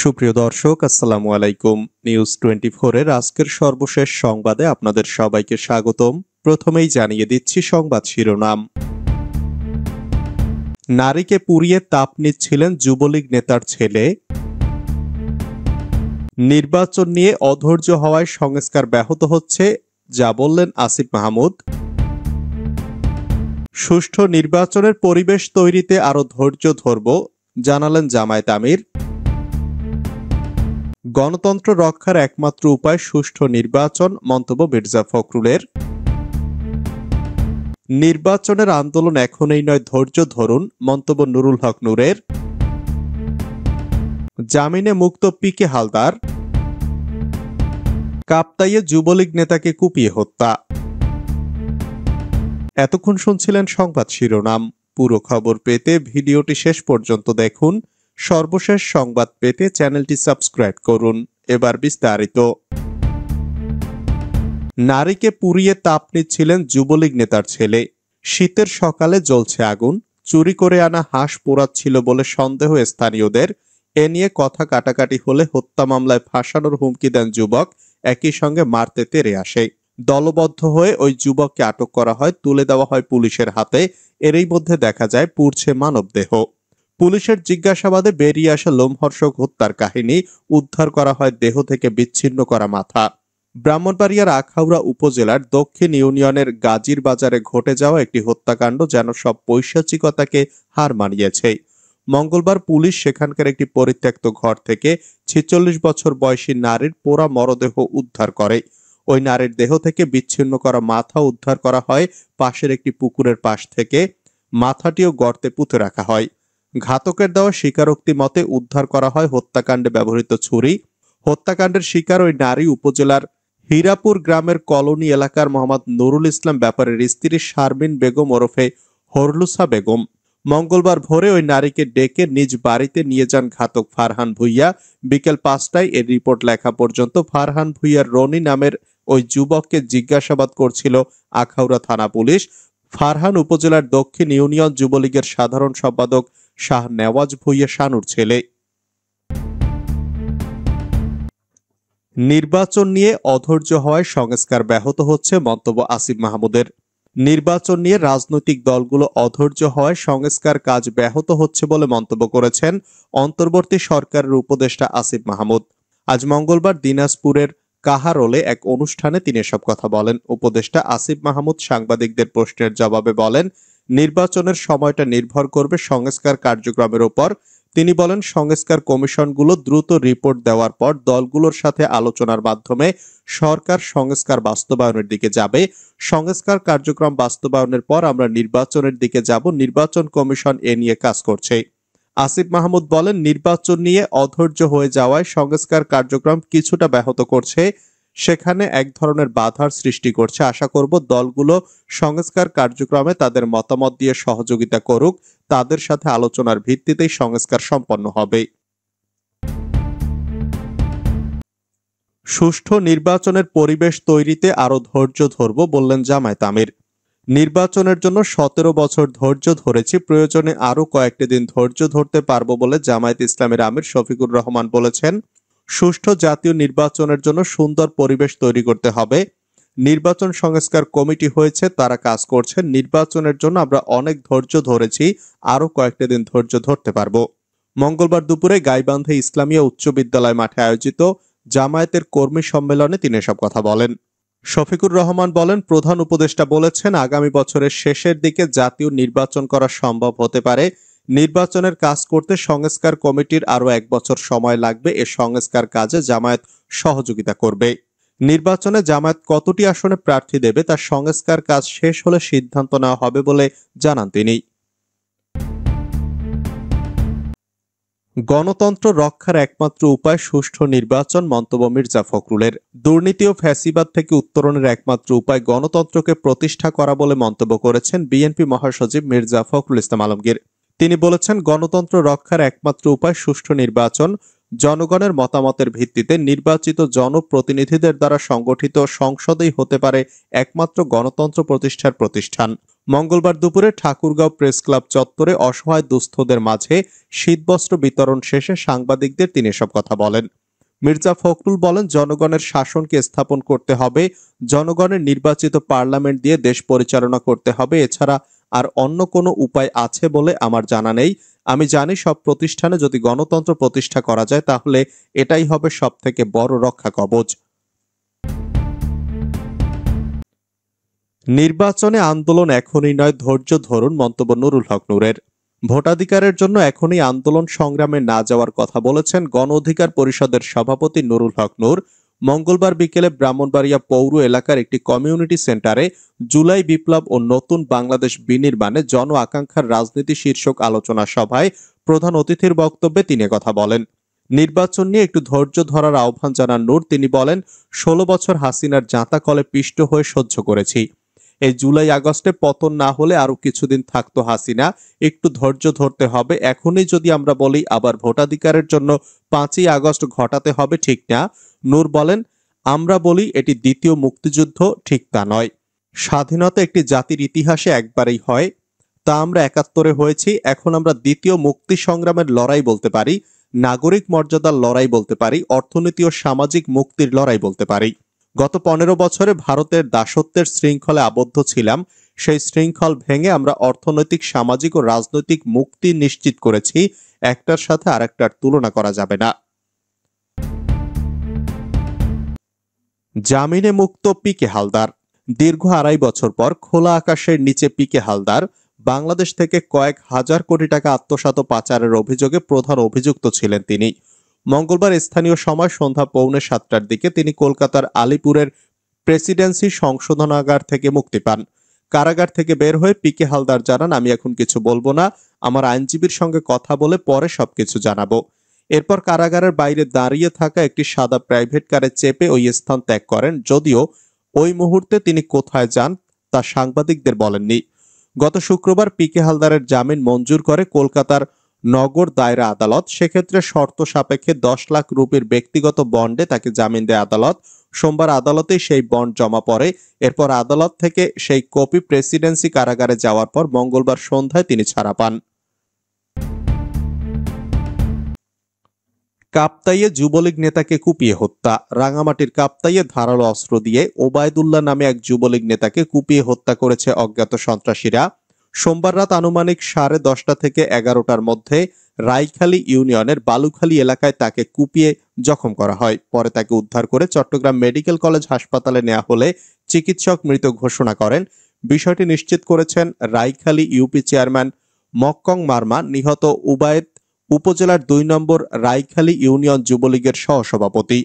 সুপ্রিয় দর্শক, আসসালামু আলাইকুম। নিউজ 24 এর আজকের সর্বশেষ সংবাদে আপনাদের সবাইকে স্বাগতম। প্রথমেই জানিয়ে দিচ্ছি সংবাদ শিরোনাম। নারীকে পুড়িয়ে তাপ নিচ্ছিলেন যুবলীগ নেতার ছেলে। নির্বাচন নিয়ে অধৈর্য হওয়ায় সংস্কার ব্যাহত হচ্ছে, যা বললেন আসিফ মাহমুদ। সুষ্ঠু নির্বাচনের পরিবেশ তৈরিতে আরো ধৈর্য ধরব, জানালেন জামায়াত আমির। গণতন্ত্র রক্ষার একমাত্র উপায় সুষ্ঠু নির্বাচন, মন্তব্য মির্জা ফখরুলের। নির্বাচনের আন্দোলন এখনই নয়, ধৈর্য ধরুন, মন্তব্য নুরুল হক নূরের। জামিনে মুক্ত পিকে হালদার। কাপ্তাইয়ে যুবলীগ নেতাকে কুপিয়ে হত্যা। এতক্ষণ শুনছিলেন সংবাদ শিরোনাম। পুরো খবর পেতে ভিডিওটি শেষ পর্যন্ত দেখুন। সর্বশেষ সংবাদ পেতে চ্যানেলটি সাবস্ক্রাইব করুন। এবার বিস্তারিত। নারীকে পুড়িয়ে তাপ নিচ্ছিলেন যুবলীগ নেতার ছেলে। শীতের সকালে জ্বলছে আগুন, চুরি করে আনা হাঁস পোড়াচ্ছিল বলে সন্দেহ স্থানীয়দের। এ নিয়ে কথা কাটাকাটি হলে হত্যা মামলায় ফাঁসানোর হুমকি দেন যুবক, একই সঙ্গে মারতে তেড়ে আসে। দলবদ্ধ হয়ে ওই যুবককে আটক করা হয়, তুলে দেওয়া হয় পুলিশের হাতে। এরই মধ্যে দেখা যায় পুড়ছে মানবদেহ। পুলিশের জিজ্ঞাসাবাদে বেরিয়ে আসা লোমহর্ষক হত্যার কাহিনী। উদ্ধার করা হয় দেহ থেকে বিচ্ছিন্ন করা মাথা। ব্রাহ্মণবাড়িয়ার আখাউড়া উপজেলার দক্ষিণ ইউনিয়নের গাজীর বাজারে ঘটে যাওয়া একটি হত্যাকাণ্ড যেন সব পৈশাচিকতাকে হার মানিয়েছে। মঙ্গলবার পুলিশ সেখানকার একটি পরিত্যক্ত ঘর থেকে ৪৬ বছর বয়সী নারীর পোড়া মরদেহ উদ্ধার করে। ওই নারীর দেহ থেকে বিচ্ছিন্ন করা মাথা উদ্ধার করা হয় পাশের একটি পুকুরের পাশ থেকে। মাথাটিও গর্তে পুঁতে রাখা হয়। ঘাতকের দেওয়া স্বীকারোক্তি মতে উদ্ধার করা হয় হত্যাকাণ্ডে ব্যবহৃত ছুরি। হত্যাকাণ্ডের শিকার ওই নারী উপজেলার হীরাপুর গ্রামের কলোনি এলাকার মোহাম্মদ নুরুল ইসলাম ব্যাপারের স্ত্রী শারমিন বেগম ওরফে হরলুসা বেগম। মঙ্গলবার ভোরে ওই নারীকে ডেকে নিজ বাড়িতে নিয়ে যান ঘাতক ফারহান ভুইয়া। বিকেল ৫টায় এর রিপোর্ট লেখা পর্যন্ত ফারহান ভুইয়ার রনি নামের ওই যুবককে জিজ্ঞাসাবাদ করছিল আখাউড়া থানা পুলিশ। ফারহান উপজেলার দক্ষিণ ইউনিয়ন যুবলীগের সাধারণ সম্পাদক শাহ নেওয়াজ ভুইয়া শানুর ছেলে। নির্বাচন নিয়ে অধৈর্য হওয়ায় সংস্কার ব্যাহত হচ্ছে, মন্তব্য আসিফ মাহমুদের। নির্বাচন নিয়ে রাজনৈতিক দলগুলো অধৈর্য হওয়ায় সংস্কার কাজ ব্যাহত হচ্ছে বলে মন্তব্য করেছেন অন্তর্বর্তী সরকারের উপদেষ্টা আসিফ মাহমুদ। আজ মঙ্গলবার দিনাজপুরের কাহারোলে এক অনুষ্ঠানে তিনি এসব কথা বলেন। উপদেষ্টা আসিফ মাহমুদ সাংবাদিকদের প্রশ্নের জবাবে বলেন, নির্বাচনের সময়টা নির্ভর করবে সংস্কার কার্যক্রমের উপর। তিনি বলেন, সংস্কার কমিশনগুলো দ্রুত রিপোর্ট দেওয়ার পর দলগুলোর সাথে আলোচনার মাধ্যমে সরকার সংস্কার বাস্তবায়নের দিকে যাবে। সংস্কার কার্যক্রম বাস্তবায়নের পর আমরা নির্বাচনের দিকে যাব। নির্বাচন কমিশন এ নিয়ে কাজ করছে। আসিফ মাহমুদ বলেন, নির্বাচন নিয়ে অধৈর্য হয়ে যাওয়ায় সংস্কার কার্যক্রম কিছুটা ব্যাহত করছে, সেখানে এক ধরনের বাধার সৃষ্টি করছে। আশা করব দলগুলো সংস্কার কার্যক্রমে তাদের মতামত দিয়ে সহযোগিতা করুক। তাদের সাথে আলোচনার ভিত্তিতেই সংস্কার সম্পন্ন হবে। সুষ্ঠু নির্বাচনের পরিবেশ তৈরিতে আরো ধৈর্য ধরব, বললেন জামায়াত আমির। নির্বাচনের জন্য ১৭ বছর ধৈর্য ধরেছি, প্রয়োজনে আরো কয়েকটি দিন ধৈর্য ধরতে পারবো বলে জামায়াত ইসলামের আমির শফিকুর রহমান বলেছেন। সুষ্ঠু জাতীয় নির্বাচনের জন্য সুন্দর পরিবেশ তৈরি করতে হবে। নির্বাচন সংস্কার কমিটি হয়েছে, তারা কাজ করছেন। নির্বাচনের জন্য আমরা অনেক ধৈর্য ধরেছি, আরো কয়েকটি দিন ধৈর্য ধরতে পারবো। মঙ্গলবার দুপুরে গাইবান্ধা ইসলামিয়া উচ্চ বিদ্যালয় মাঠে আয়োজিত জামায়াতের কর্মী সম্মেলনে তিনি এসব কথা বলেন। শফিকুর রহমান বলেন, প্রধান উপদেষ্টা বলেছেন আগামী বছরের শেষের দিকে জাতীয় নির্বাচন করা সম্ভব হতে পারে। নির্বাচনের কাজ করতে সংস্কার কমিটির আরো ১ বছর সময় লাগবে। এ সংস্কার কাজে জামায়াত সহযোগিতা করবে। নির্বাচনে জামায়াত কতটি আসনে প্রার্থী দেবে তার সংস্কার কাজ শেষ হলে সিদ্ধান্ত নেওয়া হবে বলে জানান তিনি। গণতন্ত্র রক্ষার একমাত্র উপায় সুষ্ঠু নির্বাচন, মন্তব্য মির্জা ফখরুলের। দুর্নীতি ও ফ্যাসিবাদ থেকে উত্তরণের একমাত্র উপায় গণতন্ত্রকে প্রতিষ্ঠা করা বলে মন্তব্য করেছেন বিএনপি মহাসচিব মির্জা ফখরুল ইসলাম আলমগীর। তিনি বলেছেন, গণতন্ত্র রক্ষার একমাত্র উপায় সুষ্ঠু নির্বাচন। জনগণের মতামতের ভিত্তিতে নির্বাচিত জনপ্রতিনিধিদের দ্বারা সংগঠিত সংসদেই হতে পারে একমাত্র গণতন্ত্র প্রতিষ্ঠার প্রতিষ্ঠান। মঙ্গলবার দুপুরে ঠাকুরগাঁও প্রেস ক্লাব চত্বরে অসহায় দুস্থদের মাঝে শীতবস্ত্র বিতরণ শেষে সাংবাদিকদের তিনি এসব কথা বলেন। মির্জা ফখরুল বলেন, জনগণের শাসনকে স্থাপন করতে হবে, জনগণের নির্বাচিত পার্লামেন্ট দিয়ে দেশ পরিচালনা করতে হবে, এছাড়া আর অন্য কোনো উপায় আছে বলে আমার জানা নেই। আমি জানি সব প্রতিষ্ঠানে যদি গণতন্ত্র প্রতিষ্ঠা করা যায় তাহলে এটাই হবে সবথেকে বড় রক্ষা কবচ। নির্বাচনে আন্দোলন এখনই নয়, ধৈর্য ধরুন, মন্তব্য নুরুল হক নূরের। ভোটাধিকারের জন্য এখনই আন্দোলন সংগ্রামে না যাওয়ার কথা বলেছেন গণ অধিকার পরিষদের সভাপতি নুরুল হক নূর। মঙ্গলবার বিকেলে ব্রাহ্মণবাড়িয়া পৌর এলাকার একটি কমিউনিটি সেন্টারে জুলাই বিপ্লব ও নতুন বাংলাদেশ বিনির্মাণে জন আকাঙ্ক্ষার রাজনীতি শীর্ষক আলোচনা সভায় প্রধান অতিথির বক্তব্যে তিনি কথা বলেন। নির্বাচন নিয়ে একটু ধৈর্য ধরার আহ্বান জানান নূর। তিনি বলেন, 16 বছর হাসিনার জাঁতা কলে পিষ্ট হয়ে সহ্য করেছি। এই জুলাই আগস্টে পতন না হলে আরো কিছুদিন থাকতো হাসিনা, একটু ধৈর্য ধরতে হবে। এখনই যদি আমরা বলি আবার ভোটাধিকারের জন্য 5ই আগস্ট ঘটাতে হবে, ঠিক না। নূর বলেন, আমরা বলি এটি দ্বিতীয় মুক্তিযুদ্ধ, ঠিক তা নয়। স্বাধীনতা একটি জাতির ইতিহাসে একবারই হয়, তা আমরা 71-এ হয়েছি। এখন আমরা দ্বিতীয় মুক্তি সংগ্রামের লড়াই বলতে পারি, নাগরিক মর্যাদার লড়াই বলতে পারি, অর্থনীতি ও সামাজিক মুক্তির লড়াই বলতে পারি। গত 15 বছরে ভারতের দাসত্বের শৃঙ্খলে আবদ্ধ ছিলাম, সেই শৃঙ্খল ভেঙে আমরা অর্থনৈতিক, সামাজিক ও রাজনৈতিক মুক্তি নিশ্চিত করেছি। একটার সাথে আরেকটার তুলনা করা যাবে না। জামিনে মুক্ত পিকে হালদার। দীর্ঘ 2.5 বছর পর খোলা আকাশের নিচে পিকে হালদার বাংলাদেশ থেকে কয়েক হাজার কোটি টাকা আত্মসাৎ পাচারের অভিযোগে প্রধান অভিযুক্ত ছিলেন তিনি। মঙ্গলবার স্থানীয় সময় সন্ধ্যা 6:45-টার দিকে তিনি কলকাতার আলিপুরের প্রেসিডেন্সি সংশোধনাগার থেকে মুক্তি পান। কারাগার থেকে বের হয়ে পিকে হালদার জানান, আমি এখন কিছু বলবো না, আমার আইনজীবীর সঙ্গে কথা বলে পরে সবকিছু জানাবো। এরপর কারাগারের বাইরে দাঁড়িয়ে থাকা একটি সাদা প্রাইভেট কারে চেপে ওই স্থান ত্যাগ করেন। যদিও ওই মুহূর্তে তিনি কোথায় যান তা সাংবাদিকদের বলেননি। গত শুক্রবার পিকে হালদারের জামিন মঞ্জুর করে কলকাতার নগর দায়রা আদালত। সেক্ষেত্রে শর্ত সাপেক্ষে 10 লাখ রুপির ব্যক্তিগত বন্ডে তাকে জামিন দেয় আদালত। সোমবার আদালতেই সেই বন্ড জমা পড়ে। এরপর আদালত থেকে সেই কপি প্রেসিডেন্সি কারাগারে যাওয়ার পর মঙ্গলবার সন্ধ্যায় তিনি ছাড়া পান। কাপ্তাইয়ে যুবলীগ নেতাকে কুপিয়ে হত্যা। রাঙামাটির কাপ্তাইয়ে ধারালো অস্ত্র দিয়ে ওবায়দুল্লাহ নামে এক যুবলীগ নেতাকে কুপিয়ে হত্যা করেছে অজ্ঞাত সন্ত্রাসীরা। সোমবার রাত আনুমানিক 10:30 থেকে 11টার মধ্যে রাইখালী ইউনিয়নের বালুখালী এলাকায় তাকে কুপিয়ে জখম করা হয়। পরে তাকে উদ্ধার করে চট্টগ্রাম মেডিকেল কলেজ হাসপাতালে নেওয়া হলে চিকিৎসক মৃত ঘোষণা করেন। বিষয়টি নিশ্চিত করেছেন রাইখালী ইউপি চেয়ারম্যান মক্কং মারমা। নিহত উবায়েদ উপজেলার 2 নম্বর রাইখালী ইউনিয়ন যুবলীগের সহসভাপতি।